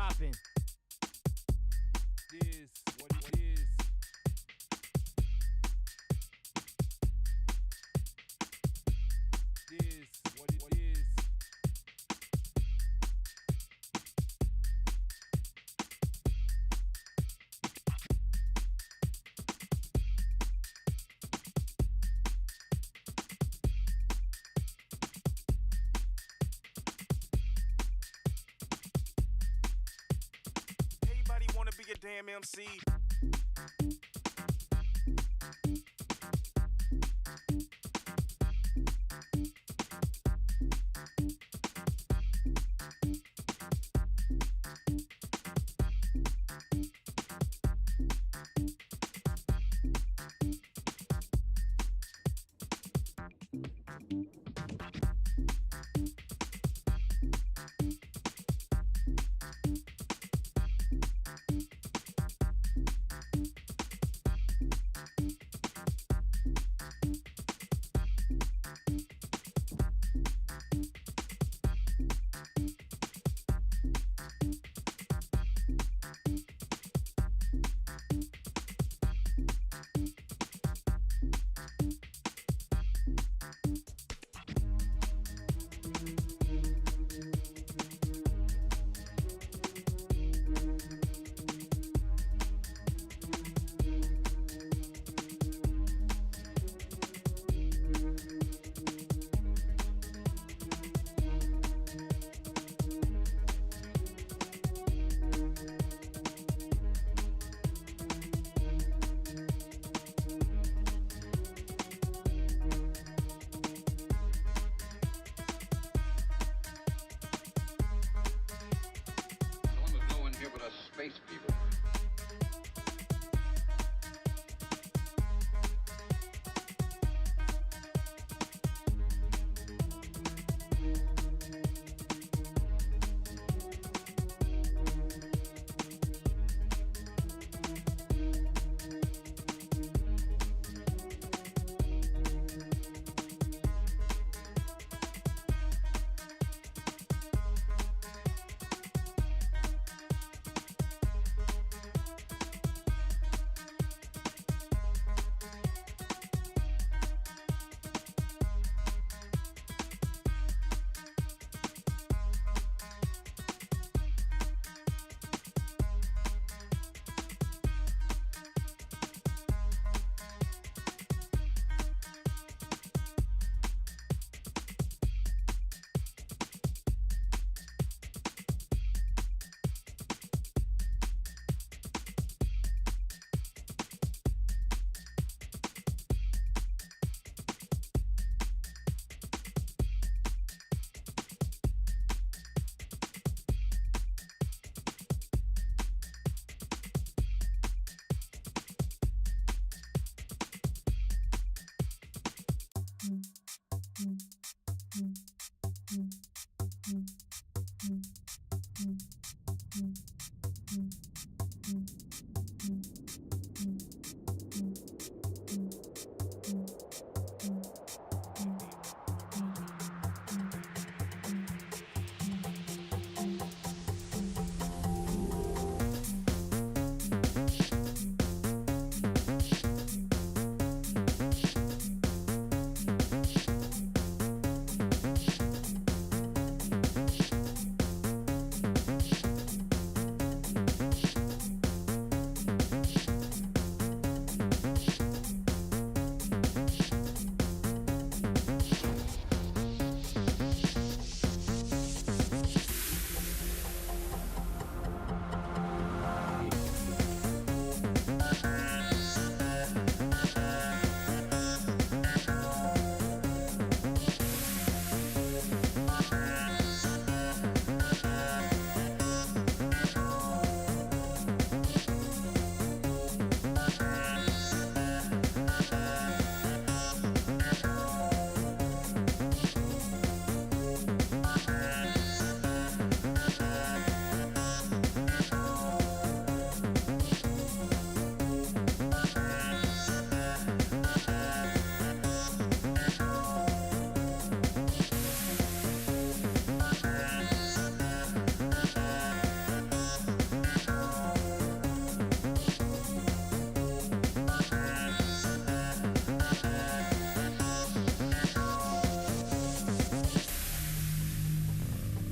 poppin'. This what it is. This what it is. Everybody wanna be a damn MC.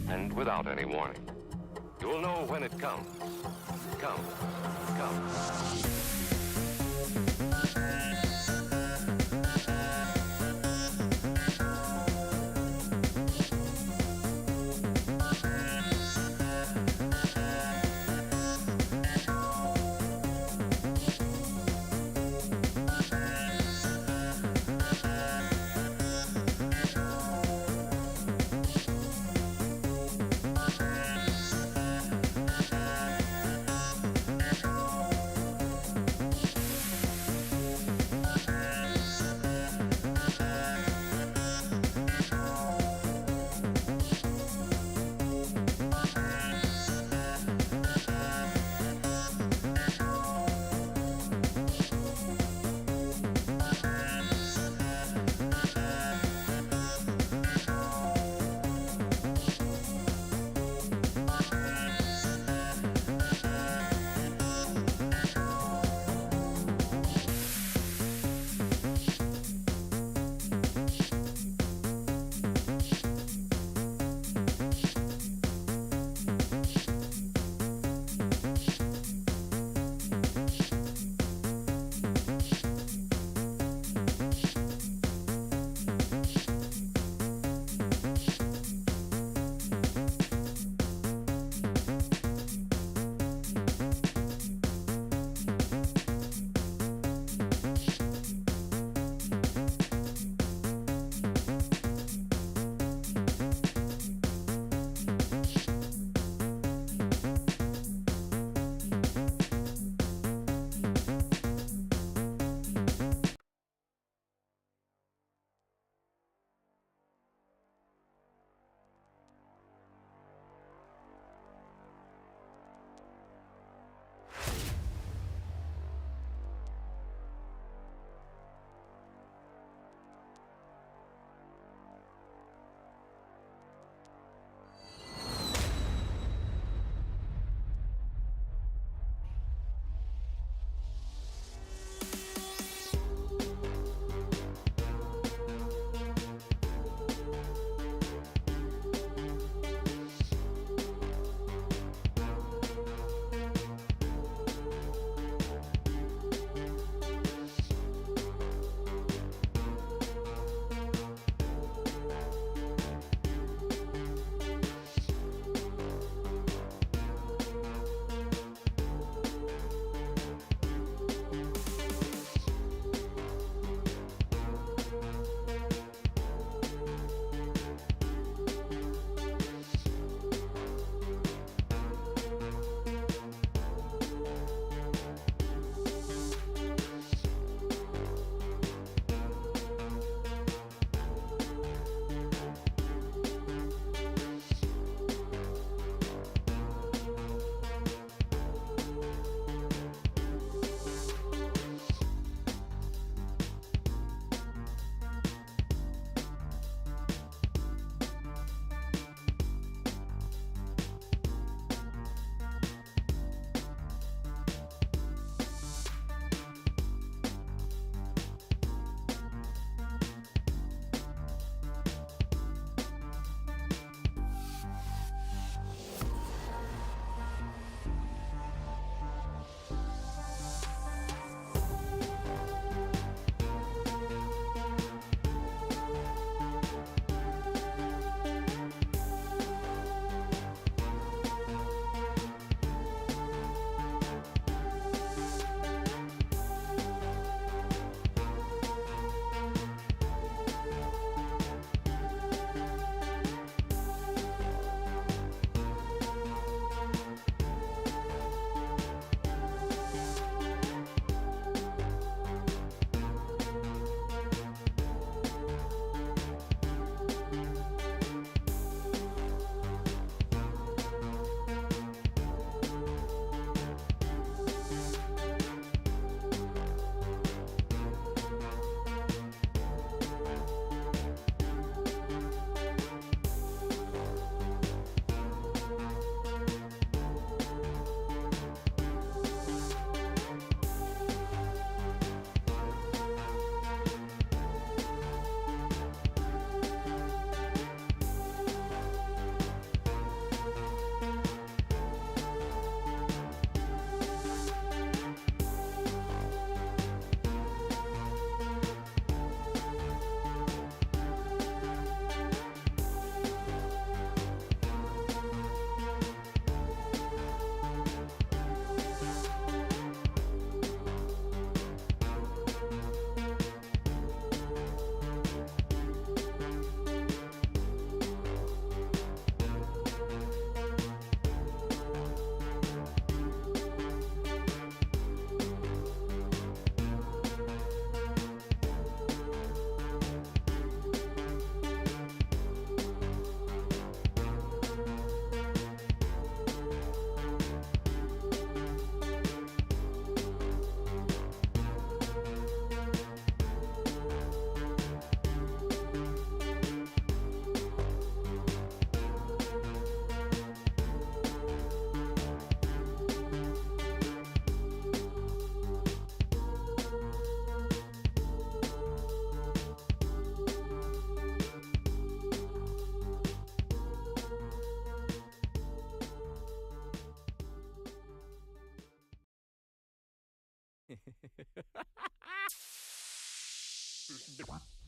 and without any warning. You'll know when it comes. Come.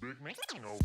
Big man. No.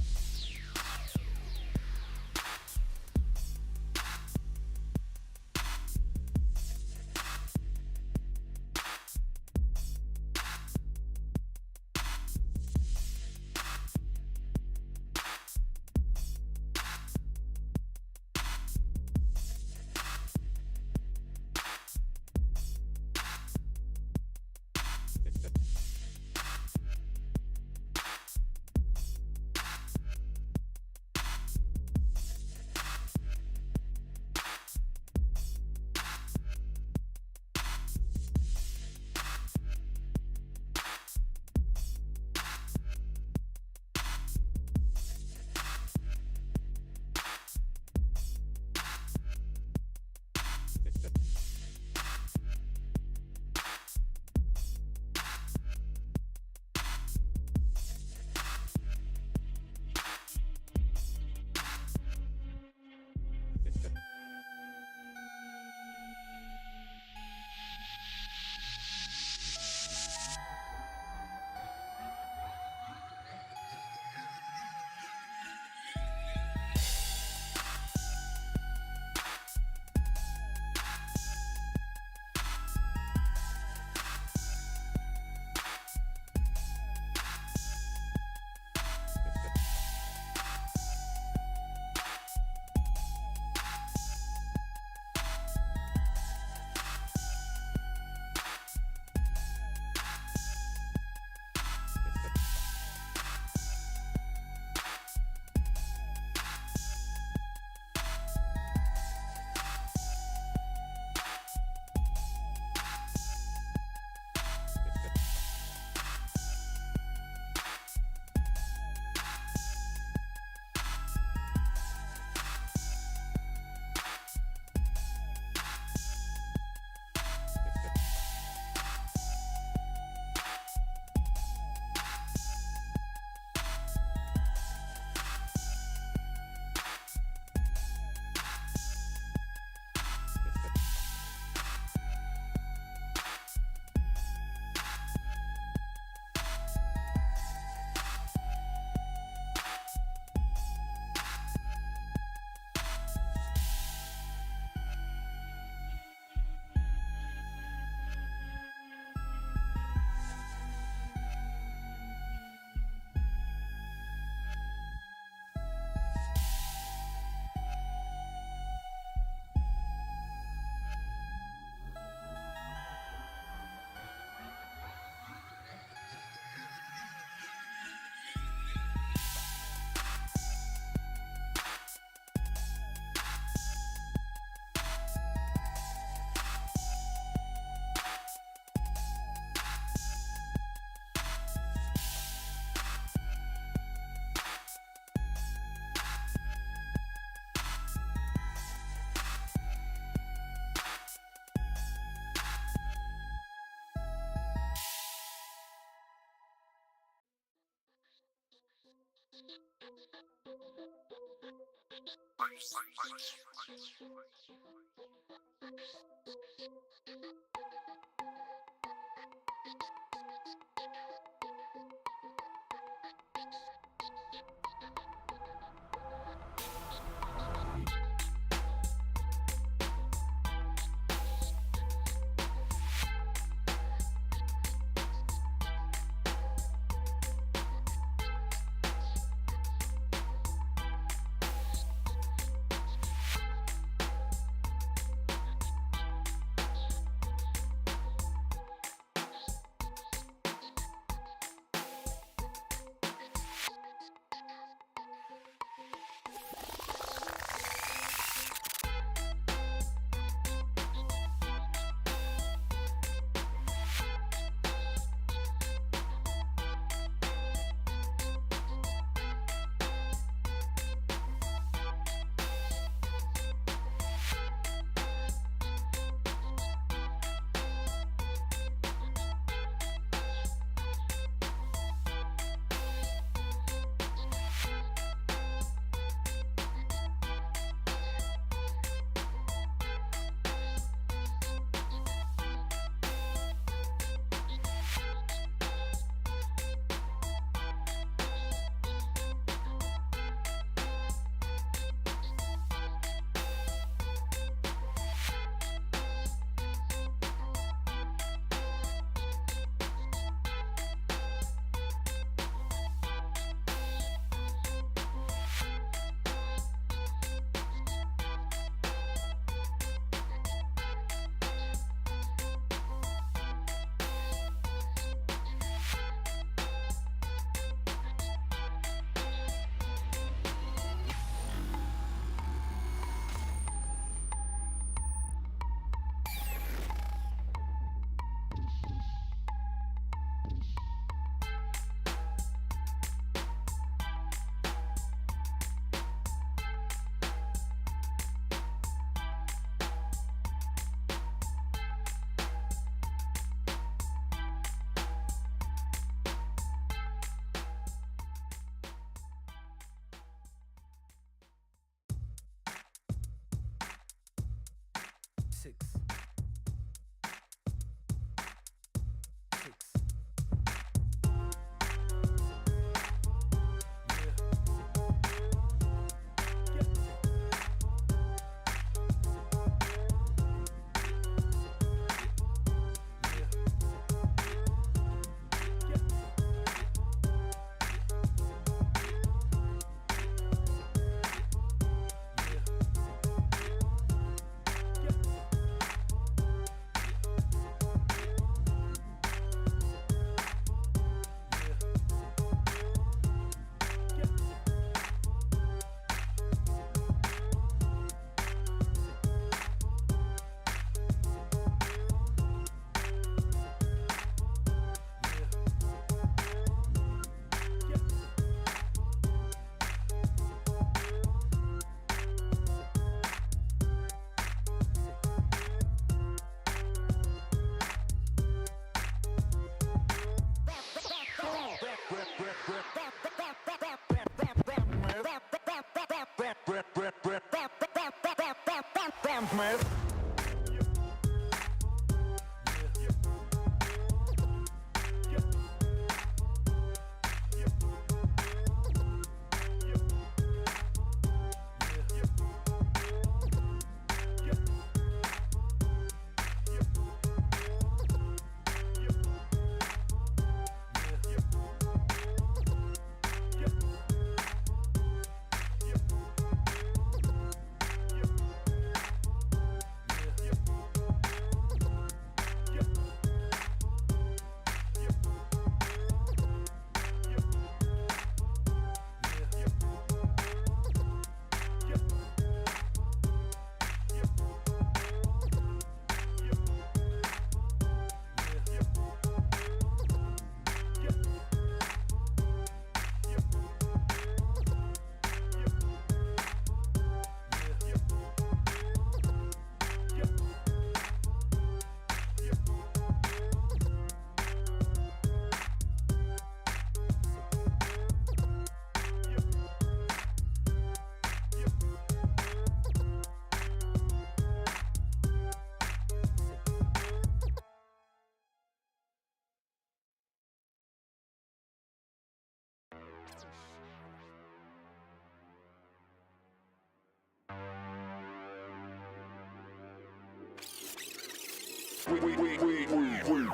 Wait.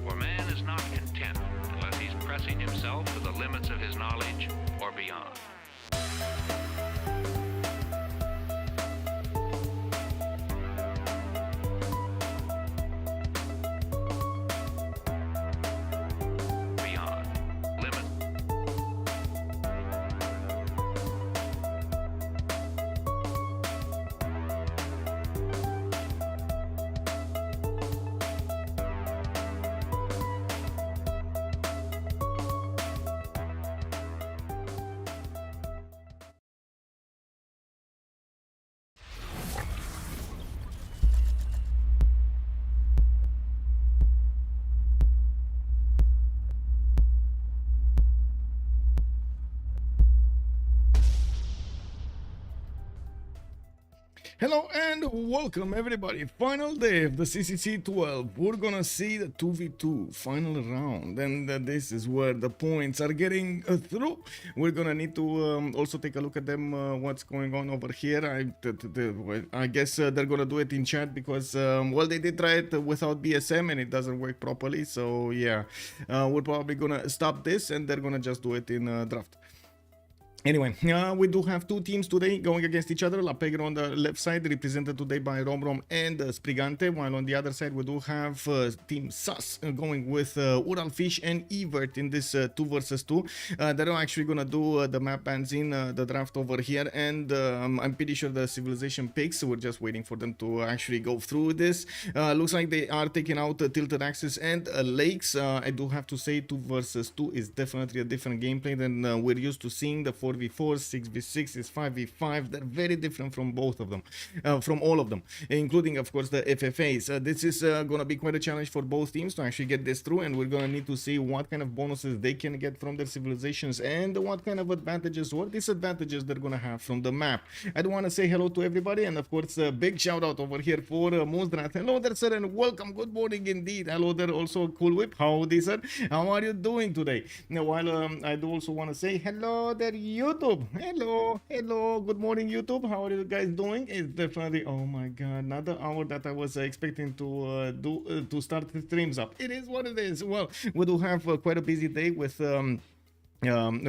For man is not content unless he's pressing himself to the limits of his knowledge or beyond. Beyond. Limit. Hello and welcome everybody. Final day of the CCC 12. We're gonna see the 2v2 final round, and this is where the points are getting through. We're gonna need to also take a look at them, what's going on over here. I guess they're gonna do it in chat because well, they did try it without BSM and it doesn't work properly. So yeah, we're probably gonna stop this and they're gonna just do it in draft. Anyway, we do have two teams today going against each other. La Pegre on the left side, represented today by Rom and Sprigante, while on the other side we do have Team Sus going with Uralfish and Evert in this 2 versus 2. They're actually gonna do the map bans in the draft over here, and I'm pretty sure the civilization picks. We're just waiting for them to actually go through this. Looks like they are taking out Tilted Axis and Lakes. I do have to say 2 versus 2 is definitely a different gameplay than we're used to seeing. The 4v 4v4, 6v6 is 5v5. They're very different from both of them, from all of them, including of course the FFAs. This is gonna be quite a challenge for both teams to actually get this through, and we're gonna need to see what kind of bonuses they can get from their civilizations and what kind of advantages or disadvantages they're gonna have from the map. I do want to say hello to everybody, and of course a big shout out over here for Mozdrat. Hello there, sir, and welcome. Good morning indeed. Hello there, also Cool Whip. Howdy, sir. How are you doing today? Now, while I do also want to say hello there, YouTube. Hello. Good morning, YouTube. How are you guys doing? It's definitely, oh my god, another hour that I was expecting to to start the streams up. It is what it is. Well, we do have quite a busy day with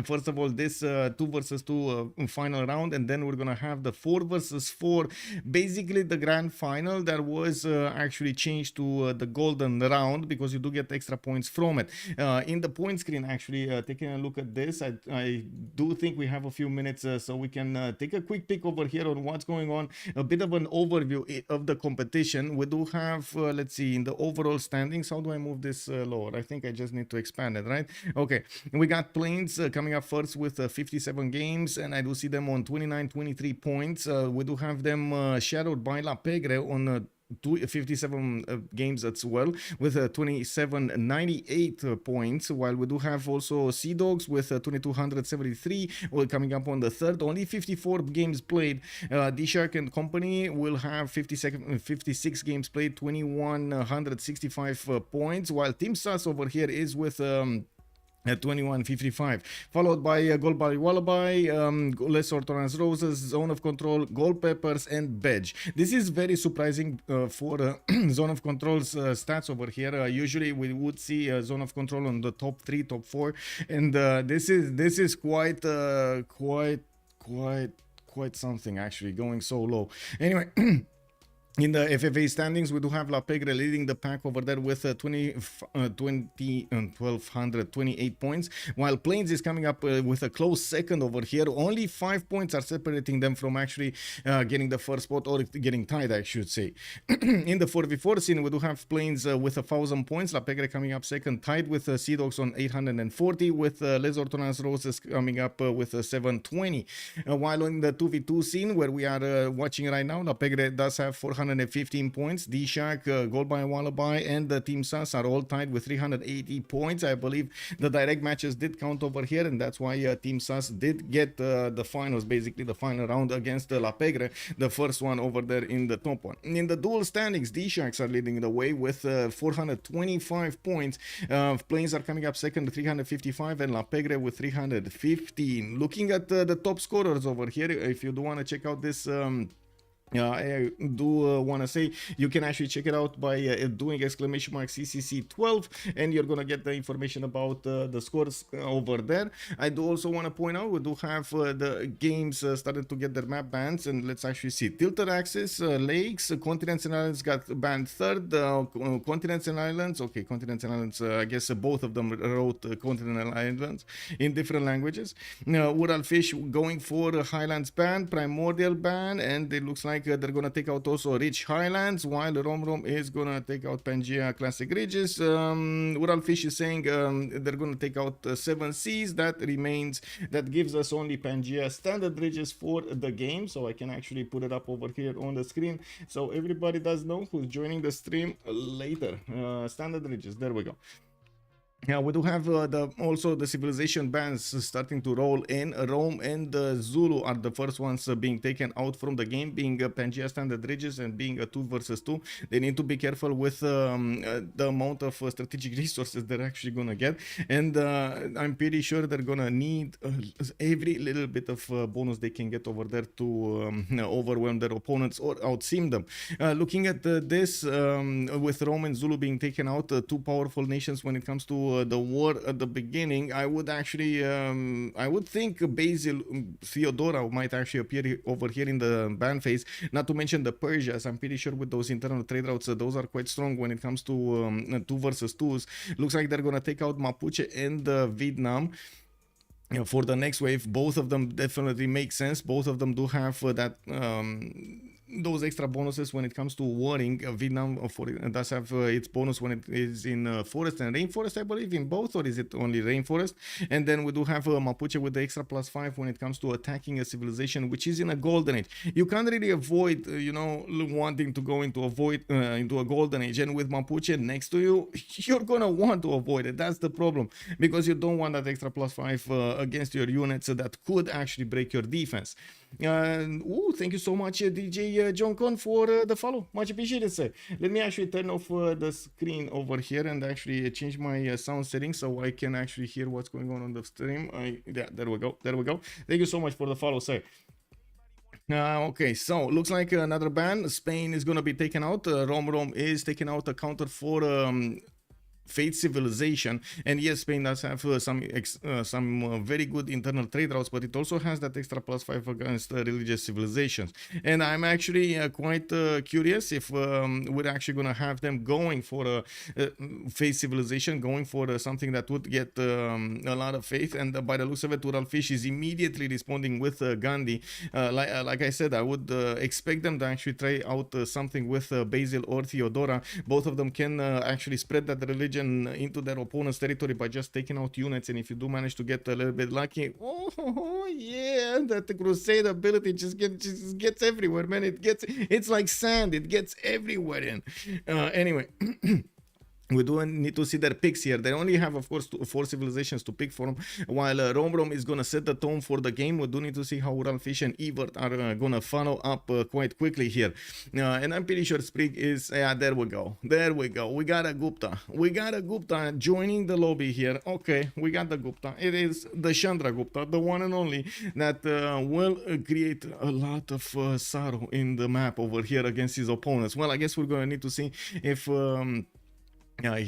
first of all this 2 versus 2 final round, and then we're gonna have the 4 versus 4, basically the grand final that was actually changed to the golden round, because you do get extra points from it. In the point screen, actually taking a look at this, I do think we have a few minutes so we can take a quick peek over here on what's going on, a bit of an overview of the competition. We do have let's see, in the overall standings, how do I move this lower? I think I just need to expand it, right? Okay, we got Plains coming up first with 57 games, and I do see them on 29-23 points. We do have them shadowed by La Pegre on 57 games as well, with 2798 points, while we do have also Sea Dogs with 2273 coming up on the third, only 54 games played. D-Shark and Company will have 56 games played, 2165 points, while Team Sus over here is with at 2155, followed by Gold Wallaby, Les Ortonans Roses, Zone of Control, Gold Peppers, and Bedge. This is very surprising for Zone of Control's stats over here. Usually we would see Zone of Control on the top 3, top 4, and this is quite something, actually, going so low. Anyway. In the FFA standings, we do have La Pegre leading the pack over there with 1,228 points, while Plains is coming up with a close second over here. Only 5 points are separating them from actually getting the first spot, or getting tied, I should say. In the 4v4 scene, we do have Plains with 1,000 points, La Pegre coming up second, tied with Sea Dogs on 840, with Les Ortonans Roses coming up with 720. While in the 2v2 scene, where we are watching right now, La Pegre does have 415 points. D-Shark, Gold by Wallaby, and the Team Sus are all tied with 380 points. I believe the direct matches did count over here, and that's why Team Sus did get the finals, basically the final round against La Pegre, the first one over there in the top one. In the dual standings, D-Sharks are leading the way with 425 points. Plains are coming up second, 355, and La Pegre with 315. Looking at the top scorers over here, if you do want to check out this I do want to say you can actually check it out by doing !CCC 12, and you're gonna get the information about the scores over there. I do also want to point out we do have the games started to get their map bans, and let's actually see. Tilted Axis, Lakes, Continents and Islands got banned third. Continents and Islands, okay, Continents and Islands, I guess both of them wrote Continental Islands in different languages. Ural Fish going for Highlands ban, Primordial ban, and it looks like they're gonna take out also Rich Highlands, while Rom is gonna take out Pangea Classic Ridges. Ural Fish is saying they're gonna take out 7 Seas. That gives us only Pangea Standard Ridges for the game, so I can actually put it up over here on the screen so everybody does know who's joining the stream later. Standard Ridges, there we go. Yeah, we do have also the civilization bans starting to roll in. Rome and Zulu are the first ones being taken out from the game, being Pangea Standard Ridges and being a 2 versus 2. They need to be careful with the amount of strategic resources they're actually gonna get, and I'm pretty sure they're gonna need every little bit of bonus they can get over there to overwhelm their opponents or outsim them. Looking at this, with Rome and Zulu being taken out, 2 powerful nations when it comes to the war at the beginning, I would actually I would think Basil Theodora might actually appear over here in the ban phase, not to mention the Persias. I'm pretty sure with those internal trade routes, those are quite strong when it comes to 2 versus 2s. Looks like they're gonna take out Mapuche and Vietnam for the next wave. Both of them definitely make sense. Both of them do have that those extra bonuses when it comes to warring. Vietnam does have its bonus when it is in forest and rainforest, I believe, in both, or is it only rainforest? And then we do have Mapuche with the extra +5 when it comes to attacking a civilization which is in a golden age. You can't really avoid, you know, wanting to go into a golden age, and with Mapuche next to you, you're gonna want to avoid it. That's the problem, because you don't want that extra +5 against your units that could actually break your defense. Thank you so much, DJ John Con, for the follow. Much appreciated, sir. Let me actually turn off the screen over here and actually change my sound settings so I can actually hear what's going on the stream. Yeah, there we go. There we go. Thank you so much for the follow, sir. Okay, so looks like another ban. Spain is gonna be taken out. Rome is taking out a counter for Fate Civilization, and yes, Spain does have some very good internal trade routes, but it also has that extra +5 against religious civilizations. And I'm actually quite curious if we're actually gonna have them going for a Fate Civilization, going for something that would get a lot of faith. And by the looks of it, Uralfish is immediately responding with Gandhi. Like I said, I would expect them to actually try out something with Basil or Theodora. Both of them can actually spread that religion into their opponent's territory by just taking out units, and if you do manage to get a little bit lucky, yeah, that the crusade ability just gets everywhere, man. It's like sand, it gets everywhere in. Anyway. We do need to see their picks here. They only have, of course, 4 civilizations to pick from, while Rome is going to set the tone for the game. We do need to see how Uralfish and Evert are going to follow up quite quickly here. And I'm pretty sure Sprig is... Yeah, there we go. There we go. We got a Gupta. We got a Gupta joining the lobby here. Okay, we got the Gupta. It is the Chandra Gupta, the one and only, that will create a lot of sorrow in the map over here against his opponents. Well, I guess we're going to need to see if...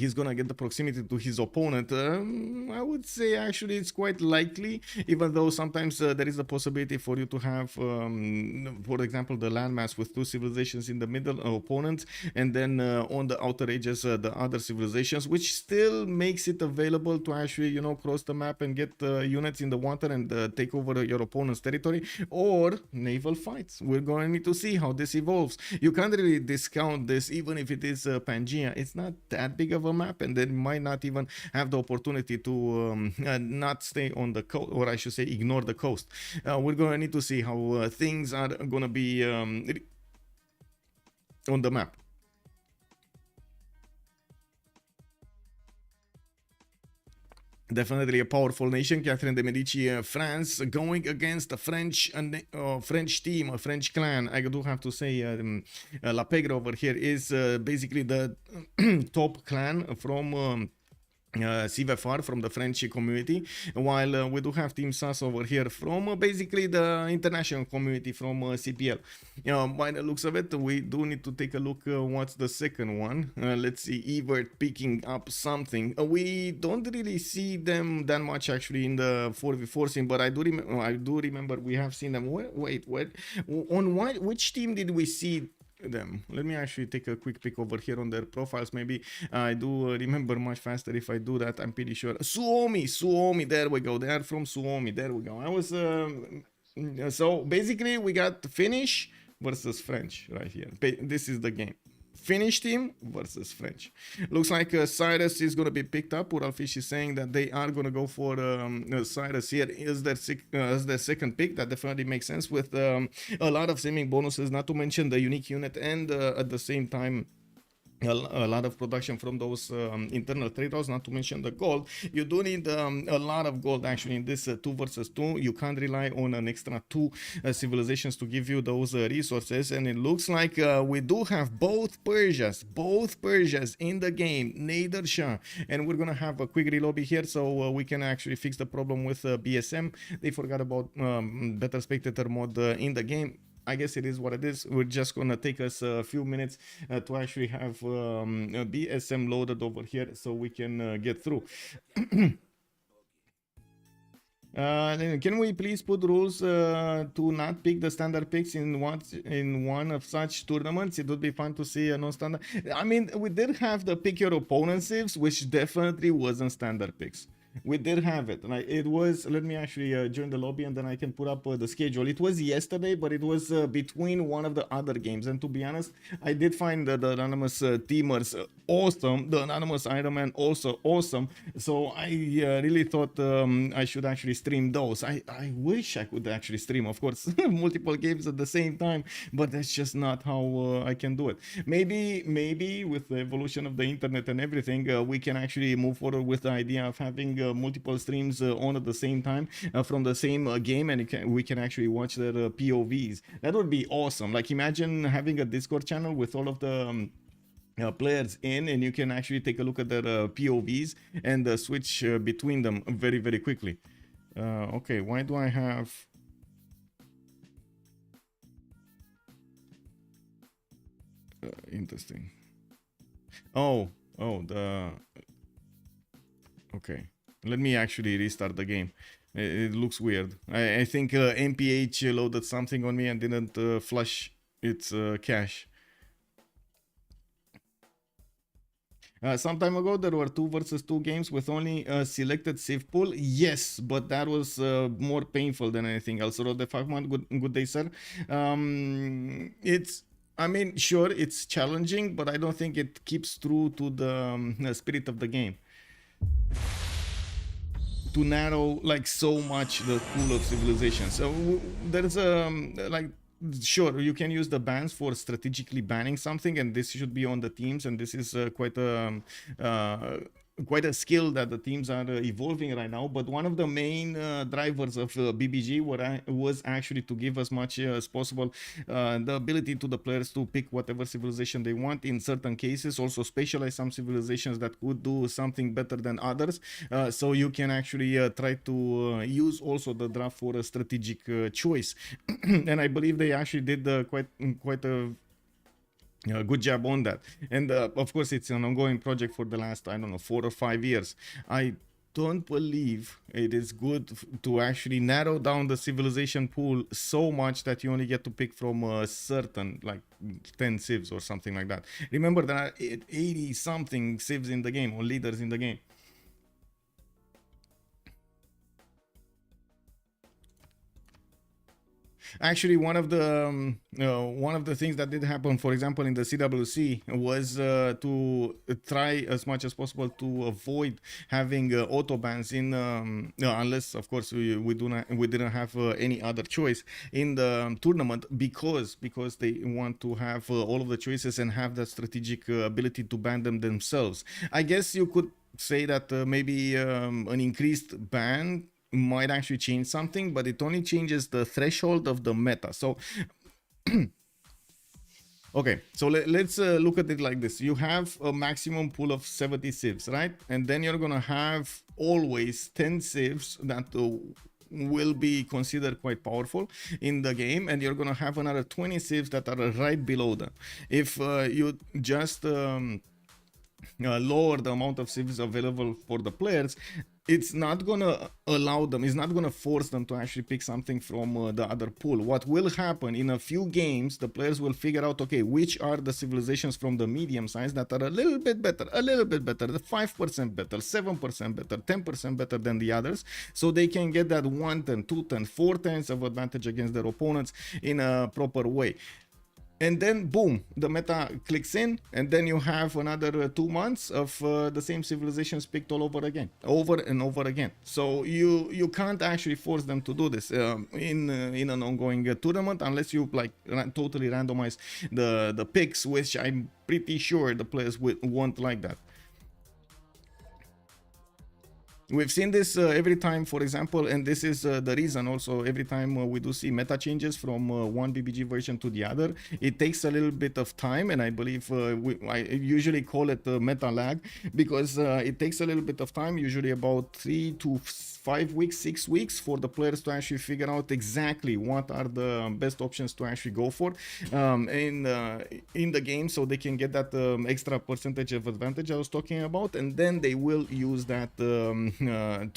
he's gonna get the proximity to his opponent. I would say actually it's quite likely, even though sometimes there is a possibility for you to have, for example, the landmass with 2 civilizations in the middle opponents, and then on the outer edges the other civilizations, which still makes it available to actually, you know, cross the map and get units in the water and take over your opponent's territory, or naval fights. We're going to need to see how this evolves. You can't really discount this, even if it is Pangea. It's not that big of a map, and they might not even have the opportunity to not stay on the coast, or I should say ignore the coast. We're going to need to see how things are going to be on the map. Definitely a powerful nation, Catherine de Medici, France, going against a French team, a French clan. I do have to say, La Pegre over here is basically the top clan from Civ6, from the French community, while we do have Team SAS over here from basically the international community from CPL. By the looks of it, we do need to take a look what's the second one. Let's see, Evert picking up something. We don't really see them that much actually in the 4v4 scene, but I do remember we have seen them. Wait, on which team did we see them? Let me actually take a quick pick over here on their profiles. Maybe I do remember much faster if I do that. I'm pretty sure. Suomi, there we go. They are from Suomi. There we go. I was so basically we got Finnish versus French right here. This is the game. Finnish team versus French. Looks like Cyrus is going to be picked up. Uralfish is saying that they are going to go for Cyrus here as their second pick. That definitely makes sense, with a lot of seeming bonuses, not to mention the unique unit, and at the same time a lot of production from those internal trade routes, not to mention the gold. You do need a lot of gold actually in this 2 versus 2. You can't rely on an extra 2 civilizations to give you those resources, and it looks like we do have both Persias in the game, Nader Shah, and we're gonna have a quick relobby here so we can actually fix the problem with BSM. They forgot about better spectator mode in the game. I guess it is what it is. We're just gonna take us a few minutes to actually have BSM loaded over here so we can get through. Can we please put rules to not pick the standard picks in one of such tournaments? It would be fun to see a non-standard. I mean, we did have the pick your opponent civs, which definitely wasn't standard picks. We did have it. Like it was. Let me actually join the lobby and then I can put up the schedule. It was yesterday, but it was between one of the other games. And to be honest, I did find the anonymous teamers awesome. The anonymous Iron Man also awesome. So I really thought I should actually stream those. I wish I could actually stream, of course, multiple games at the same time, but that's just not how I can do it. Maybe with the evolution of the internet and everything, we can actually move forward with the idea of having multiple streams on at the same time from the same game, and we can actually watch their POVs. That would be awesome. Like imagine having a Discord channel with all of the players in, and you can actually take a look at their POVs and switch between them very, very quickly. Okay, why do I have... interesting. Oh, the... Okay, let me actually restart the game. It looks weird. I think MPH loaded something on me and didn't flush its cache. Some time ago, there were 2 versus 2 games with only a selected Civ pool. Yes, but that was more painful than anything else. Rode the Fachman, good day, sir. I mean, sure, it's challenging, but I don't think it keeps true to the spirit of the game. To narrow like so much the pool of civilizations. So there's like, sure, you can use the bans for strategically banning something, and this should be on the teams, and this is quite a skill that the teams are evolving right now. But one of the main drivers of BBG was actually to give as much as possible the ability to the players to pick whatever civilization they want in certain cases, also specialize some civilizations that could do something better than others, so you can actually try to use also the draft for a strategic choice. And I believe they actually did quite a good job on that. And of course, it's an ongoing project for the last, I don't know, 4 or 5 years. I don't believe it is good to actually narrow down the civilization pool so much that you only get to pick from a certain, like 10 civs or something like that. Remember, there are 80 something civs in the game, or leaders in the game. Actually, one of the things that did happen, for example, in the CWC, was to try as much as possible to avoid having auto bans in, unless of course we didn't have any other choice in the tournament, because they want to have all of the choices and have that strategic ability to ban them themselves. I guess you could say that maybe an increased ban might actually change something, but it only changes the threshold of the meta. So okay, so let's look at it like this. You have a maximum pool of 70 civs, right? And then you're gonna have always 10 civs that will be considered quite powerful in the game, and you're gonna have another 20 civs that are right below them. If you just lower the amount of civs available for the players, it's not gonna allow them, it's not gonna force them to actually pick something from the other pool. What will happen in a few games, the players will figure out, okay, which are the civilizations from the medium size that are a little bit better, the 5% better, 7% better, 10% better than the others, so they can get that 1 10, 2 10, 4 10s of advantage against their opponents in a proper way. And then boom, the meta clicks in, and then you have another 2 months of the same civilizations picked all over again, over and over again. So you can't actually force them to do this in an ongoing tournament, unless you like totally randomize the picks, which I'm pretty sure the players won't like that. We've seen this every time, for example, and this is the reason also every time we do see meta changes from one BBG version to the other, it takes a little bit of time, and I believe I usually call it meta lag, because it takes a little bit of time, usually about 3 to 5 weeks, 6 weeks for the players to actually figure out exactly what are the best options to actually go for in the game, so they can get that extra percentage of advantage I was talking about, and then they will use that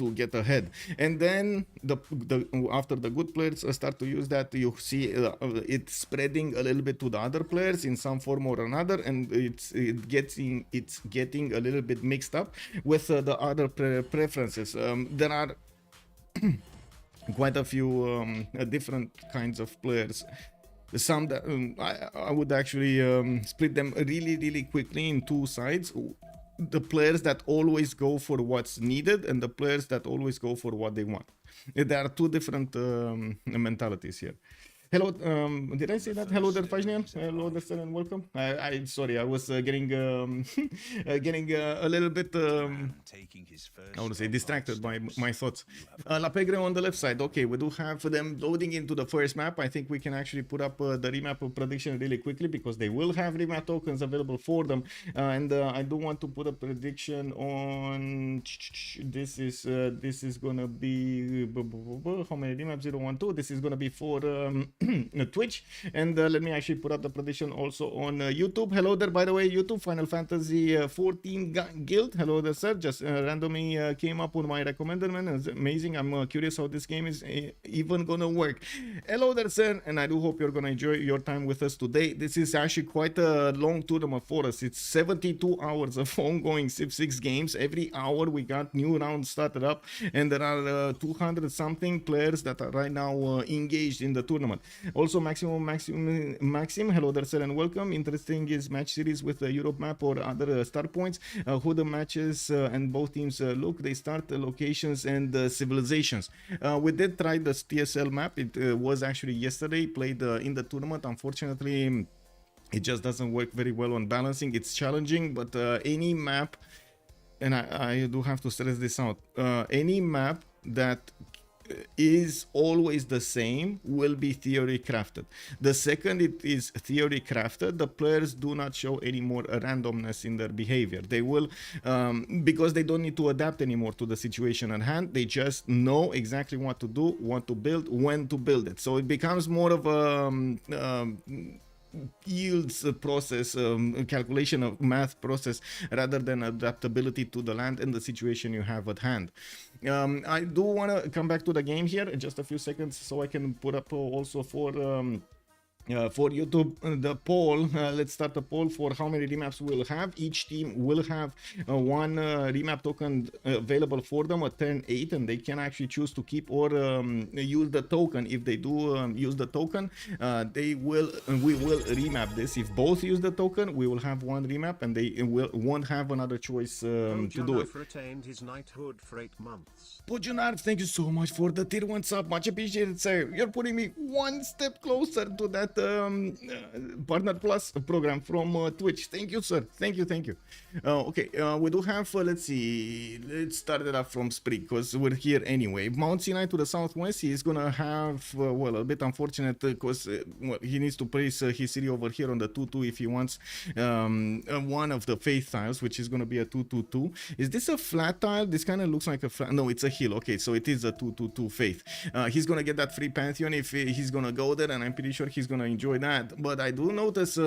to get ahead. And then after the good players start to use that, you see it spreading a little bit to the other players in some form or another, and it's getting a little bit mixed up with the other preferences. There are quite a few different kinds of players. Some that I would actually split them really quickly in two sides. The players that always go for what's needed and the players that always go for what they want. There are two different mentalities here. Hello, did I say that? Hello there, Fajnian. Hello there, sir, and welcome. Sorry, I was getting a little bit, I want to say, distracted by my thoughts. La Pegre on the left side. Okay, we do have them loading into the first map. I think we can actually put up the remap prediction really quickly because they will have remap tokens available for them. And I do want to put a prediction on. This is gonna be how many remap 012. This is gonna be for Twitch, and let me actually put up the prediction also on YouTube. Hello there, by the way, YouTube. Final Fantasy 14 Guild. Hello there, sir. Just randomly came up on my recommended, man. It's amazing. I'm curious how this game is even gonna work. Hello there, sir, and I do hope you're gonna enjoy your time with us today. This is actually quite a long tournament for us. It's 72 hours of ongoing Civ6 games. Every hour we got new rounds started up, and there are 200 something players that are right now engaged in the tournament. Also, Maxim, hello there, sir, and welcome. Interesting is match series with the Europe map or other start points. Who the matches and both teams look. They start locations and civilizations. We did try the TSL map. It was actually yesterday played in the tournament. Unfortunately, it just doesn't work very well on balancing. It's challenging, but any map, and I do have to stress this out, any map that is always the same will be theory crafted. The second it is theory crafted, the players do not show any more randomness in their behavior. They will, because they don't need to adapt anymore to the situation at hand. They just know exactly what to do, what to build, when to build it. So it becomes more of a yields process, calculation of math process, rather than adaptability to the land and the situation you have at hand. I do want to come back to the game here in just a few seconds so I can put up also for YouTube the poll. Let's start the poll for how many remaps we'll have. Each team will have one remap token available for them at turn 8, and they can actually choose to keep or use the token. If they do use the token, we will remap this. If both use the token, we will have one remap, and they won't have another choice to do it. Retained his knighthood for 8 months. Pojunar, thank you so much for the tier 1 sub. Much appreciated, sir. You're putting me one step closer to that Partner Plus program from Twitch. Thank you, sir. Thank you. Okay, we do have, let's see, let's start it off from Sprig, because we're here anyway. Mount Sinai to the southwest. He is gonna have, well, a bit unfortunate, because well, he needs to place his city over here on the 2-2 if he wants one of the faith tiles, which is gonna be a 2-2-2. Is this a flat tile? This kind of looks like a flat, no, it's a hill. Okay, so it is a 2-2-2 faith. He's gonna get that free Pantheon if he's gonna go there, and I'm pretty sure he's gonna enjoy that. But I do notice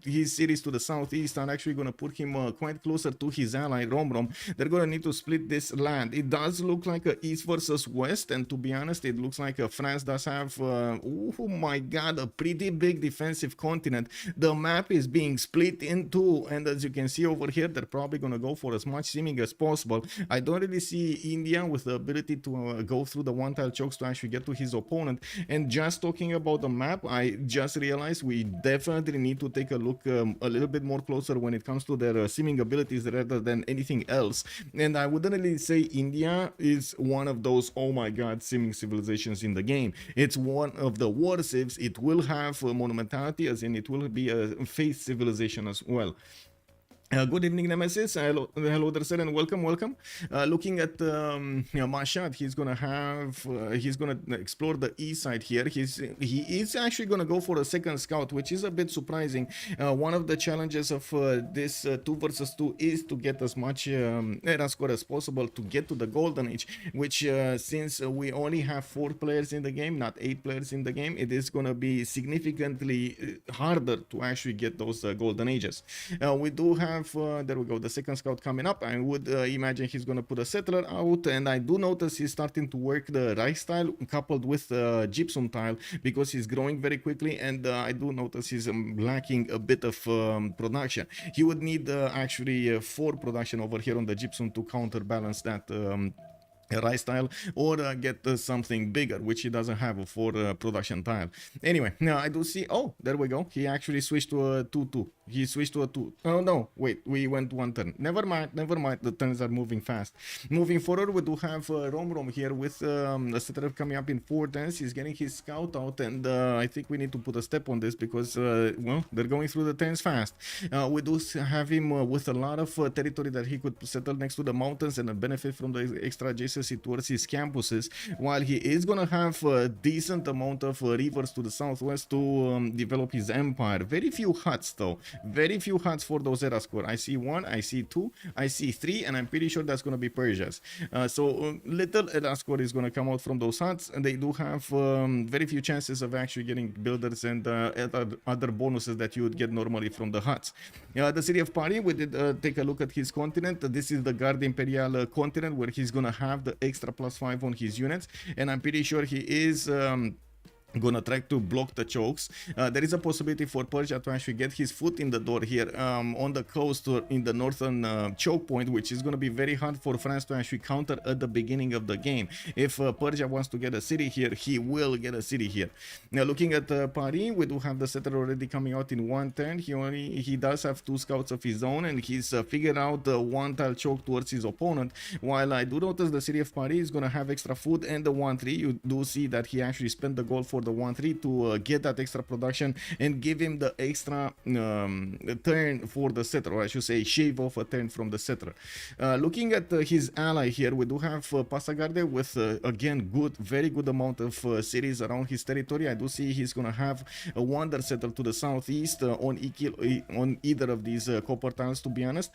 his cities to the southeast are actually gonna put him quite closer to his ally Romrom. They're gonna need to split this land. It does look like a east versus west, and to be honest, it looks like France does have oh my god, a pretty big defensive continent. The map is being split in two, and as you can see over here, they're probably gonna go for as much seaming as possible. I don't really see India with the ability to go through the one tile chokes to actually get to his opponent. And just talking about the map, I just realized we definitely need to take a look a little bit more closer when it comes to their seaming abilities rather than anything else. And I wouldn't really say India is one of those oh my god seaming civilizations in the game. It's one of the war civs. It will have monumentality, as in it will be a faith civilization as well. Good evening, Nemesis. Hello there, sir, and welcome. Looking at Mashad, he's gonna explore the east side here. He is actually gonna go for a second scout, which is a bit surprising. One of the challenges of this 2 versus 2 is to get as much era score as possible to get to the golden age. Which since we only have 4 players in the game, not 8 players in the game, it is gonna be significantly harder to actually get those golden ages. We do have there we go, the second scout coming up. I would imagine he's gonna put a settler out, and I do notice he's starting to work the rice tile coupled with gypsum tile because he's growing very quickly, and I do notice he's lacking a bit of production. He would need actually 4 production over here on the gypsum to counterbalance that rice tile, or get something bigger, which he doesn't have for production tile. Anyway, now I do see, oh, there we go, he actually switched to a 2-2. He switched to a 2. Oh no, wait, we went 1 turn. Never mind, the turns are moving fast. Moving forward, we do have Rom here with a setup coming up in 4 turns. He's getting his scout out, and I think we need to put a step on this because well, they're going through the turns fast. We do have him with a lot of territory that he could settle next to the mountains and benefit from the extra adjacency towards his campuses, while he is gonna have a decent amount of rivers to the southwest to develop his empire. Very few huts though, very few huts for those era score. I see 1, I see 2, I see 3, and I'm pretty sure that's gonna be Persia's. So little era score is gonna come out from those huts, and they do have very few chances of actually getting builders and other bonuses that you would get normally from the huts. The city of Paris, we did take a look at his continent. This is the Guard Imperial continent, where he's gonna have the extra +5 on his units, and I'm pretty sure he is gonna try to block the chokes. There is a possibility for Persia to actually get his foot in the door here on the coast or in the northern choke point, which is gonna be very hard for France to actually counter at the beginning of the game. If Persia wants to get a city here, he will get a city here. Now looking at Paris, we do have the settler already coming out in 1 turn. He does have 2 scouts of his own, and he's figured out the 1 tile choke towards his opponent, while I do notice the city of Paris is gonna have extra food and the 1-3. You do see that he actually spent the gold for the 1-3 to get that extra production and give him the extra turn for the settler, or I should say shave off a turn from the settler. Looking at his ally here, we do have Passagarde with again very good amount of cities around his territory. I do see he's gonna have a wonder settle to the southeast on either of these copper tiles, to be honest.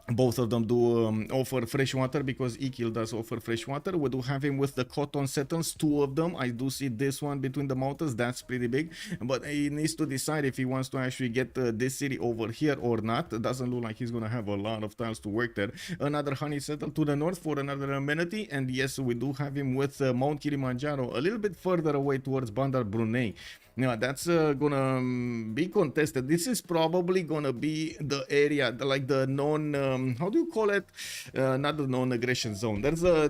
Both of them do offer fresh water, because Ikil does offer fresh water. We do have him with the cotton settles, 2 of them. I do see this one between the mountains, that's pretty big, but he needs to decide if he wants to actually get this city over here or not. It doesn't look like he's gonna have a lot of tiles to work there. Another honey settle to the north for another amenity, and yes, we do have him with Mount Kilimanjaro a little bit further away towards Bandar Brunei. Now that's gonna be contested. This is probably gonna be the area, like the non how do you call it, not the non-aggression zone. There's a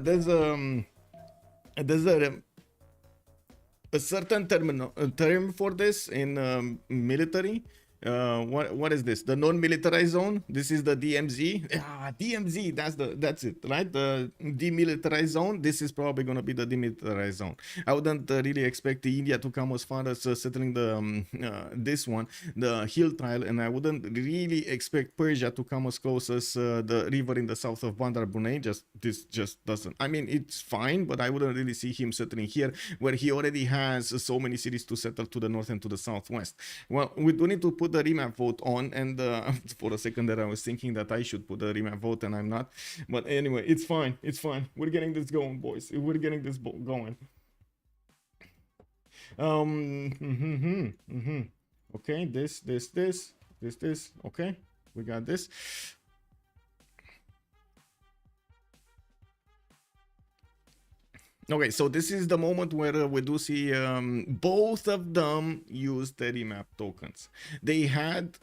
certain term for this in military. What is this? The non-militarized zone. This is the DMZ. DMZ. That's it, right? The demilitarized zone. This is probably gonna be the demilitarized zone. I wouldn't really expect India to come as far as settling the this one, the hill tile, and I wouldn't really expect Persia to come as close as the river in the south of Bandar Brunei. This just doesn't. I mean, it's fine, but I wouldn't really see him settling here, where he already has so many cities to settle to the north and to the southwest. Well, we do need to put the remap vote on, and for a second there I was thinking that I should put the remap vote, and I'm not. But anyway, it's fine. We're getting this going, boys. We're getting this going. Okay, this. Okay, we got this. Okay, so this is the moment where we do see both of them use the remap tokens. They had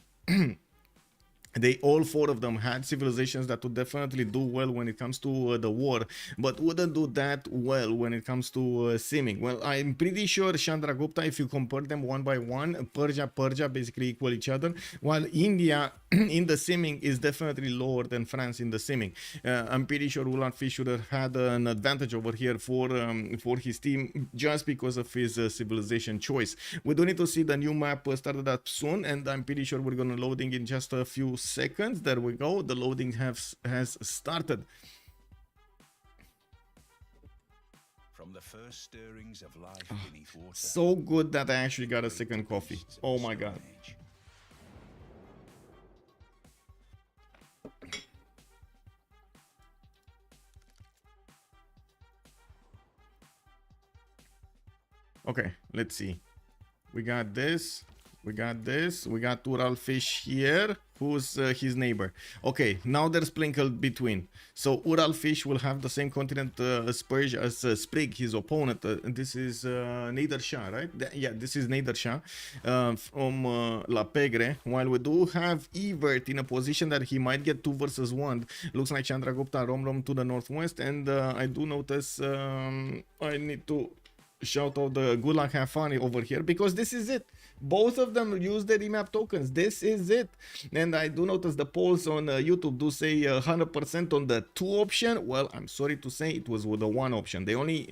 all 4 of them had civilizations that would definitely do well when it comes to the war, but wouldn't do that well when it comes to simming. Well, I'm pretty sure Chandragupta, if you compare them one by one, Persia basically equal each other, while India in the simming is definitely lower than France in the simming. I'm pretty sure Ulan Fish should have had an advantage over here for his team, just because of his civilization choice. We do need to see the new map started up soon, and I'm pretty sure we're gonna loading in just a few seconds. There we go. The loading has started. From the first stirrings of life beneath water. So good that I actually got a second coffee. Oh my god. Okay, let's see. We got this. We got this. We got Ural fish here. Who's his neighbor? Okay, now they're sprinkled between. So Ural fish will have the same continent as Persia, as Sprig, his opponent. This is Nader Shah, right? Yeah, this is Nader Shah from La Pegre. While we do have Evert in a position that he might get 2 versus 1. Looks like Chandragupta Romrom to the northwest. And I do notice I need to shout out the good luck, have fun over here, because this is it. Both of them use the remap tokens. This is it. And I do notice the polls on YouTube do say 100% on the 2 option. Well, I'm sorry to say it was with the 1 option. They only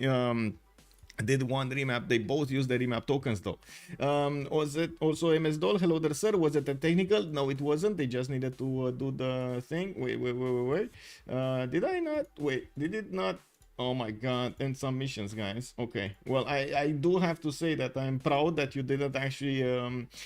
did 1 remap. They both used the remap tokens though. Was it also MS Doll? Hello there, sir. Was it a technical? No, it wasn't. They just needed to do the thing. Wait. Did I not? Wait, did it not? Oh my god, and submissions, guys. Okay, well, I do have to say that I'm proud that you didn't actually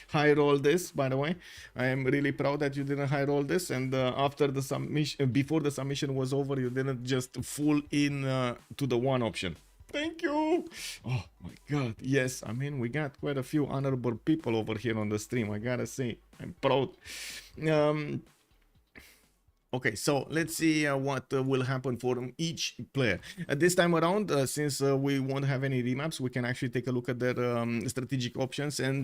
high roll this, by the way. I am really proud that you didn't high roll this, and after the submission, before the submission was over, you didn't just full in to the 1 option. Thank you. Oh my god, yes, I mean, we got quite a few honorable people over here on the stream, I gotta say. I'm proud. Okay, so let's see what will happen for each player. This time around, since we won't have any remaps, we can actually take a look at their strategic options and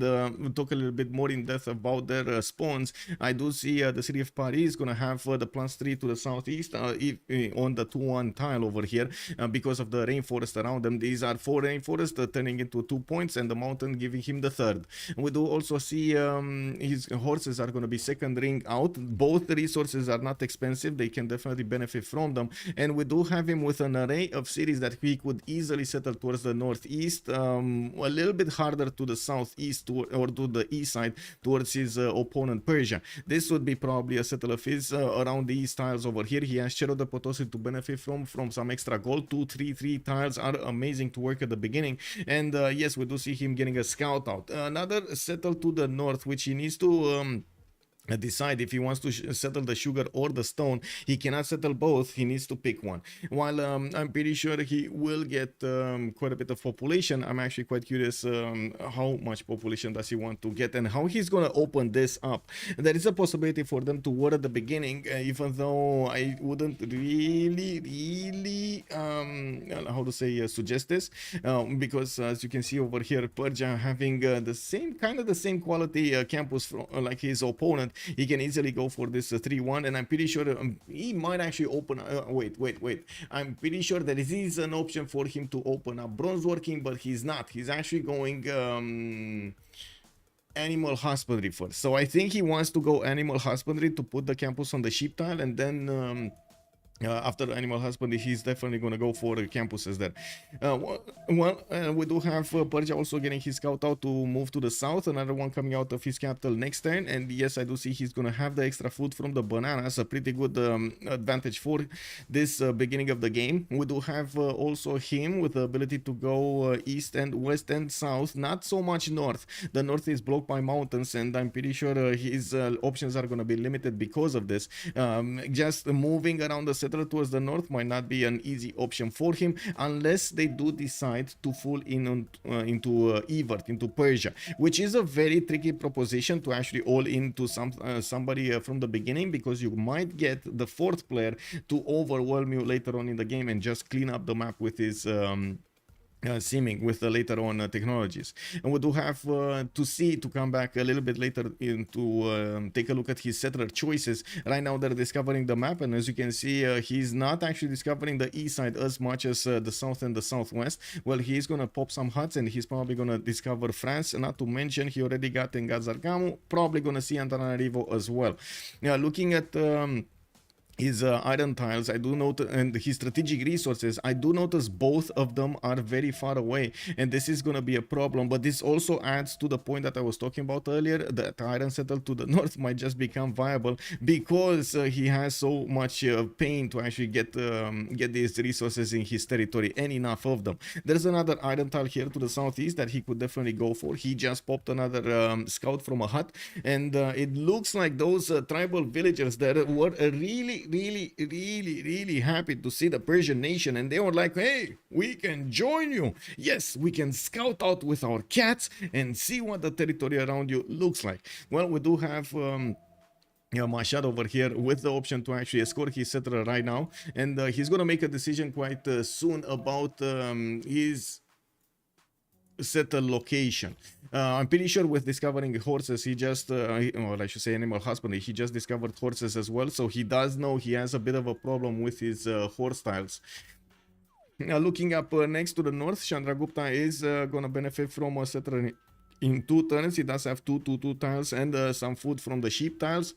talk a little bit more in depth about their spawns. I do see the city of Paris is going to have the +3 to the southeast on the 2-1 tile over here because of the rainforest around them. These are 4 rainforests turning into 2 points and the mountain giving him the 3rd. We do also see his horses are going to be 2nd ring out. Both the resources are not expensive. They can definitely benefit from them, and we do have him with an array of cities that he could easily settle towards the northeast, a little bit harder to the southeast or to the east side towards his opponent Persia. This would be probably a settle of his around these tiles over here. He has Cerro de Potosi to benefit from some extra gold. 2-3-3 tiles are amazing to work at the beginning, and yes, we do see him getting a scout out. Another settle to the north, which he needs to decide if he wants to settle the sugar or the stone. He cannot settle both. He needs to pick one. While I'm pretty sure he will get quite a bit of population, I'm actually quite curious how much population does he want to get and how he's going to open this up. There is a possibility for them to war at the beginning, even though I wouldn't really how to say suggest this, because as you can see over here, Persia having the same quality campus like his opponent. He can easily go for this 3-1, and I'm pretty sure he might actually open. Wait. I'm pretty sure that it is an option for him to open up bronze working, but he's not. He's actually going animal husbandry first. So I think he wants to go animal husbandry to put the campus on the sheep tile, and then after animal husbandry, he's definitely going to go for the campuses there. We do have Persia also getting his scout out to move to the south. Another one coming out of his capital next turn. And yes, I do see he's going to have the extra food from the bananas. A pretty good advantage for this beginning of the game. We do have also him with the ability to go east and west and south. Not so much north. The north is blocked by mountains, and I'm pretty sure his options are going to be limited because of this. Just moving around the towards the north might not be an easy option for him unless they do decide to fall in on, into Evert, into Persia, which is a very tricky proposition to actually all into somebody from the beginning, because you might get the 4th player to overwhelm you later on in the game and just clean up the map with his seeming with the later on technologies. And we do have to come back a little bit later to take a look at his settler choices. Right now they're discovering the map, and as you can see, he's not actually discovering the east side as much as the south and the southwest. Well, he's gonna pop some huts, and he's probably gonna discover France, not to mention he already got Engazargamu, probably gonna see Antananarivo as well. Looking at his iron tiles, I do note, and his strategic resources, I do notice both of them are very far away, and this is gonna be a problem. But this also adds to the point that I was talking about earlier, that iron settle to the north might just become viable because he has so much pain to actually get these resources in his territory, and enough of them. There's another iron tile here to the southeast that he could definitely go for. He just popped another scout from a hut, and it looks like those tribal villagers that were really happy to see the Persian nation, and they were like, hey, we can join you. Yes, we can scout out with our cats and see what the territory around you looks like. Well, we do have Mashad over here with the option to actually escort his settler right now, and he's gonna make a decision quite soon about his settle location. I'm pretty sure with discovering horses, he just, well, I should say animal husbandry, he just discovered horses as well, so he does know he has a bit of a problem with his horse tiles. Now, looking up next to the north, Chandragupta is gonna benefit from a settler in 2 turns. He does have two tiles and some food from the sheep tiles.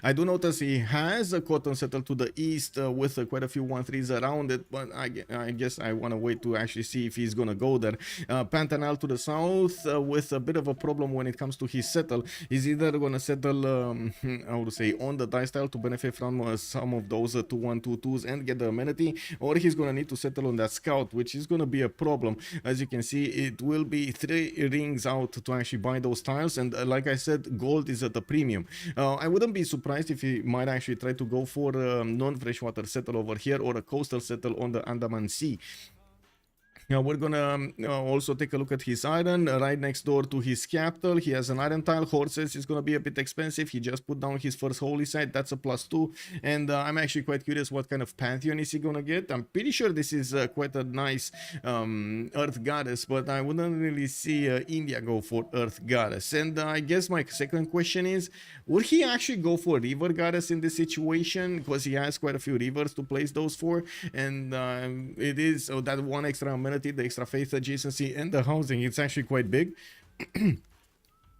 I do notice he has a cotton settle to the east with quite a few 1-3s around it, but I guess I want to wait to actually see if he's gonna go there. Pantanal to the south with a bit of a problem when it comes to his settle. He's either gonna settle, I would say, on the dice tile to benefit from some of those 2-1-2-2s and get the amenity, or he's gonna need to settle on that scout, which is gonna be a problem. As you can see, it will be 3 rings out to actually buy those tiles, and like I said, gold is at a premium. I wouldn't be surprised if he might actually try to go for a non-freshwater settle over here or a coastal settle on the Andaman Sea. Now we're gonna also take a look at his iron right next door to his capital. He has an iron tile. Horses is gonna be a bit expensive. He just put down his first holy site. That's a +2, and I'm actually quite curious what kind of pantheon is he gonna get. I'm pretty sure this is quite a nice earth goddess, but I wouldn't really see India go for earth goddess. And I guess my second question is, would he actually go for river goddess in this situation, because he has quite a few rivers to place those for, and it is that one extra amenity, the extra faith adjacency, and the housing, it's actually quite big.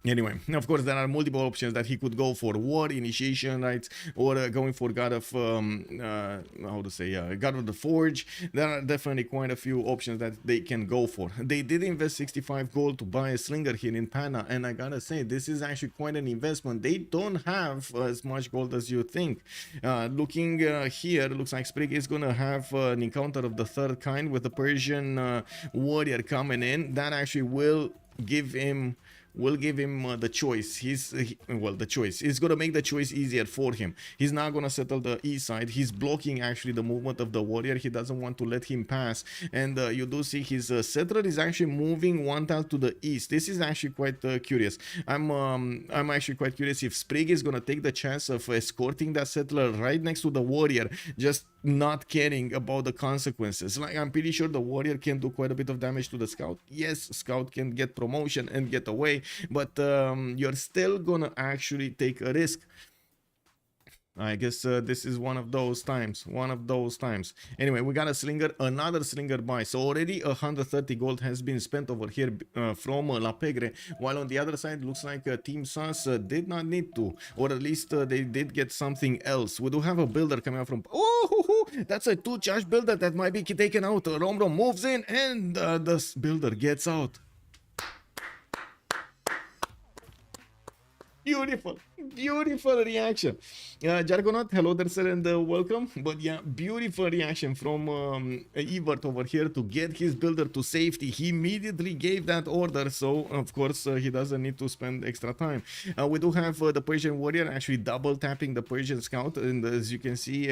Anyway, of course, there are multiple options that he could go for: war, initiation rites, or going for god of how to say, god of the forge. There are definitely quite a few options that they can go for. They did invest 65 gold to buy a slinger here in Pana, and I gotta say, this is actually quite an investment. They don't have as much gold as you think. Looking here, looks like Sprig is gonna have an encounter of the 3rd kind with the Persian warrior coming in. That actually will give him the choice. The choice is gonna make the choice easier for him. He's not gonna settle the east side. He's blocking actually the movement of the warrior. He doesn't want to let him pass, and you do see his settler is actually moving 1 tile to the east. This is actually quite curious. I'm actually quite curious if Sprig is gonna take the chance of escorting that settler right next to the warrior, just not caring about the consequences. Like, I'm pretty sure the warrior can do quite a bit of damage to the scout. Yes, scout can get promotion and get away, but you're still gonna actually take a risk. I guess this is one of those times. Anyway, we got a slinger, another slinger buy. So already 130 gold has been spent over here from La Pegre, while on the other side, looks like Team Sus did not need to, or at least they did get something else. We do have a builder coming out from... Oh, that's a 2-charge builder that might be taken out. Romrom moves in, and the builder gets out. Beautiful reaction. Jargonaut, hello there, sir, and welcome. But yeah, beautiful reaction from Evert over here to get his builder to safety. He immediately gave that order, so of course he doesn't need to spend extra time. We do have the Persian warrior actually double tapping the Persian scout, and as you can see,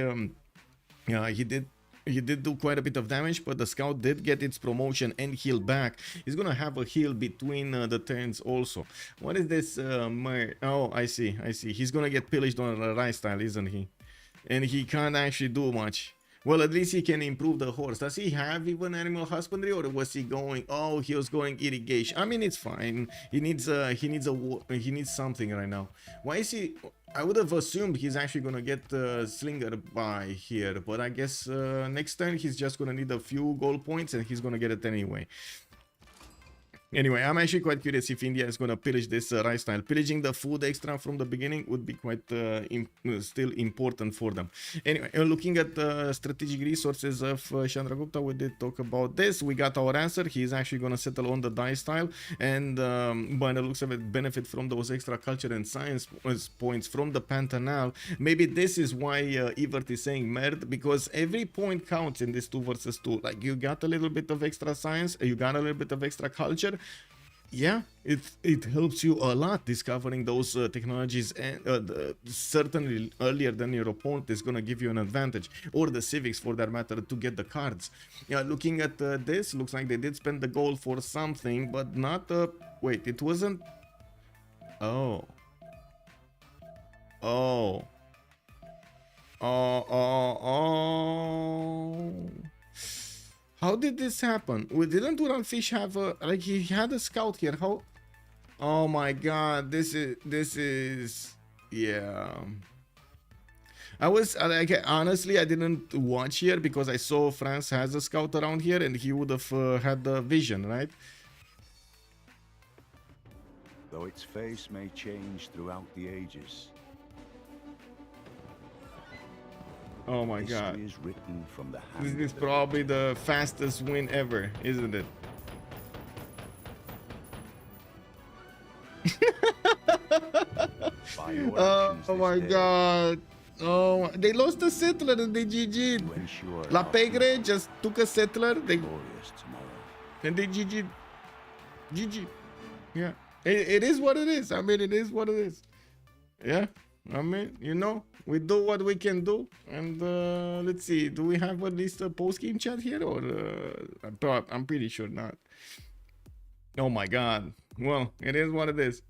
he did do quite a bit of damage, but the scout did get its promotion and heal back. He's gonna have a heal between the turns also. What is this? Oh, I see. He's gonna get pillaged on a rice style, isn't he? And he can't actually do much. Well, at least he can improve the horse. Does he have even animal husbandry, or was he going? Oh, he was going irrigation. I mean, it's fine. He needs something right now. Why is he? I would have assumed he's actually gonna get slinger by here, but I guess next turn he's just gonna need a few gold points, and he's gonna get it anyway. Anyway, I'm actually quite curious if India is going to pillage this rice tile. Pillaging the food extra from the beginning would be quite still important for them. Anyway, looking at the strategic resources of Chandragupta, we did talk about this. We got our answer. He's actually going to settle on the dice tile and by the looks of it, benefit from those extra culture and science points from the Pantanal. Maybe this is why Evert is saying merd, because every point counts in this 2 versus 2. Like, you got a little bit of extra science, you got a little bit of extra culture. Yeah, it helps you a lot discovering those technologies, and certainly earlier than your opponent is going to give you an advantage, or the civics for that matter, to get the cards. Yeah, looking at this, looks like they did spend the gold for something, but not wait, it wasn't. Oh, how did this happen? Didn't Uranfish have a, like, he had a scout here? How? Oh my god, this is yeah. I was like, honestly, I didn't watch here because I saw France has a scout around here and he would have had the vision, right? Though its face may change throughout the ages, Oh my god. history is written from the hand This is of the probably the fastest win ever, isn't it? by your Oh actions my this day god. Oh, they lost a settler and they GG'd. to ensure La our Pegre just took a settler, they glorious tomorrow. and they GG'd. GG. Yeah. It is what it is. I mean, it is what it is. Yeah. I mean, you know, we do what we can do. And let's see. Do we have at least a post-game chat here? Or I'm pretty sure not. Oh my god. Well, it is what it is.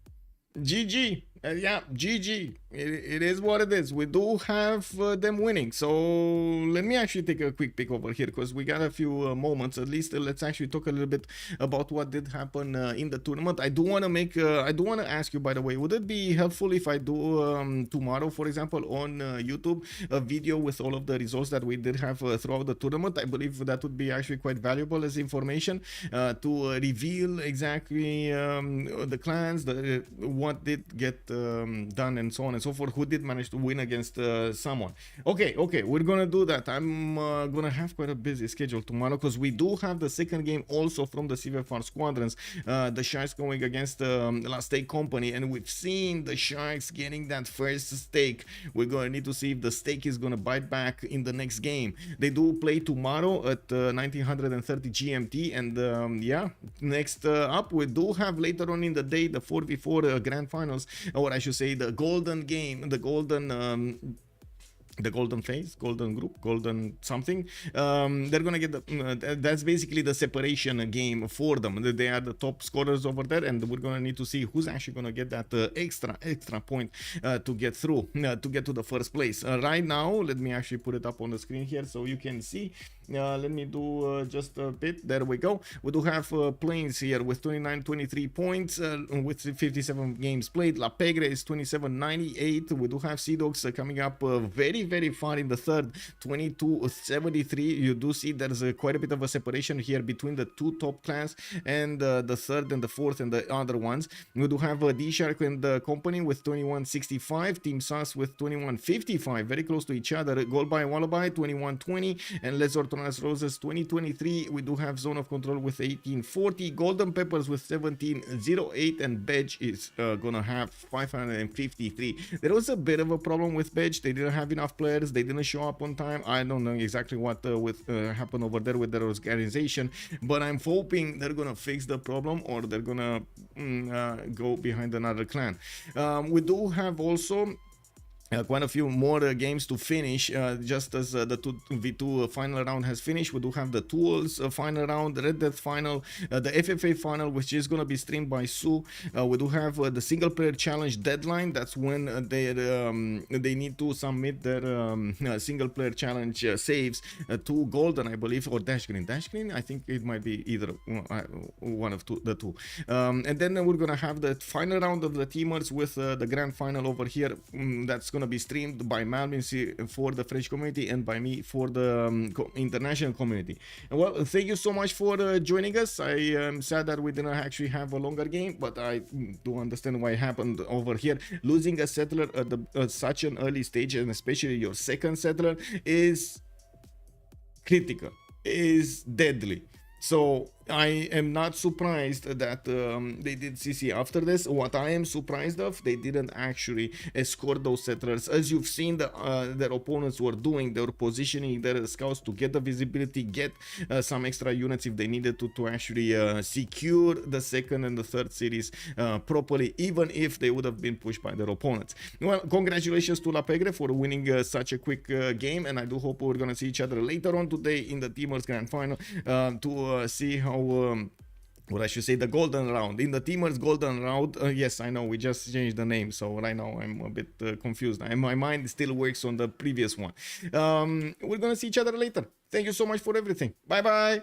GG. Yeah, GG. It is what it is. We do have them winning. So let me actually take a quick peek over here because we got a few moments. At least let's actually talk a little bit about what did happen in the tournament. I do want to make. I do want to ask you, by the way, would it be helpful if I do tomorrow, for example, on YouTube, a video with all of the results that we did have throughout the tournament? I believe that would be actually quite valuable as information to reveal exactly the clans, what did get done, and so on and so forth, who did manage to win against someone. Okay, we're gonna do that. I'm gonna have quite a busy schedule tomorrow because we do have the second game also from the CFR squadrons, the Sharks going against Last Stake Company, and we've seen the Sharks getting that first stake. We're gonna need to see if the stake is gonna bite back in the next game. They do play tomorrow at 1930 GMT, and yeah, next up we do have later on in the day the 4v4 grand finals, or I should say the golden game, the golden phase, golden group, golden something. They're gonna get the that's basically the separation game for them. They are the top scorers over there, and we're gonna need to see who's actually gonna get that extra point to get through, to get to the first place. Right now, let me actually put it up on the screen here so you can see. Let me do just a bit. There we go. We do have Plains here with 29-23 points with 57 games played. La Pegre is 27-98. We do have Sea Dogs coming up very far in the third, 22-73. You do see there's quite a bit of a separation here between the two top clans and the third and the fourth and the other ones. We do have D-Shark and the company with 21-65. Team Sus with 21-55, very close to each other. Goldby Wallaby 21-20, and Les Ortonas Roses 20-23. We do have Zone of Control with 18-40. Golden Peppers with 17-08, and Bedge is gonna have 553. There was a bit of a problem with Bedge. They didn't have enough players. They didn't show up on time. I don't know exactly what happened over there with their organization, but I'm hoping they're gonna fix the problem, or they're gonna go behind another clan. We do have also quite a few more games to finish, just as the 2v2 final round has finished. We do have the Tools final round, the Red Death final, the FFA final, which is going to be streamed by Sue. We do have the single player challenge deadline. That's when they need to submit their single player challenge saves to Golden, I believe, or Dash Green. Dash Green, I think it might be either one of the two. And then we're going to have the final round of the teamers with the grand final over here. That's going gonna be streamed by Malvin for the French community and by me for the international community. And well, thank you so much for joining us. I am sad that we didn't actually have a longer game, but I do understand why it happened over here. Losing a settler at such an early stage, and especially your second settler, is critical, is deadly. So I am not surprised that they did CC after this. What I am surprised of, they didn't actually escort those settlers. As you've seen, their opponents were doing, they were positioning their scouts to get the visibility, get some extra units if they needed to actually secure the second and the third cities properly, even if they would have been pushed by their opponents. Well, congratulations to La Pegre for winning such a quick game, and I do hope we're gonna see each other later on today in the Teamers Grand Final to see how what I should say, the golden round. In the Teamers golden round, yes, I know we just changed the name, so right now I'm a bit confused. My mind still works on the previous one. We're gonna see each other later. Thank you so much for everything. Bye bye.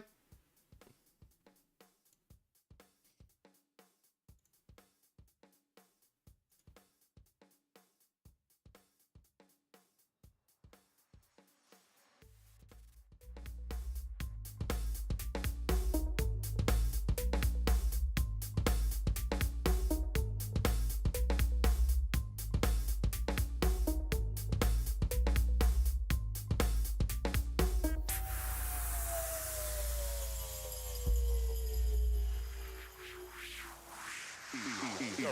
Yo.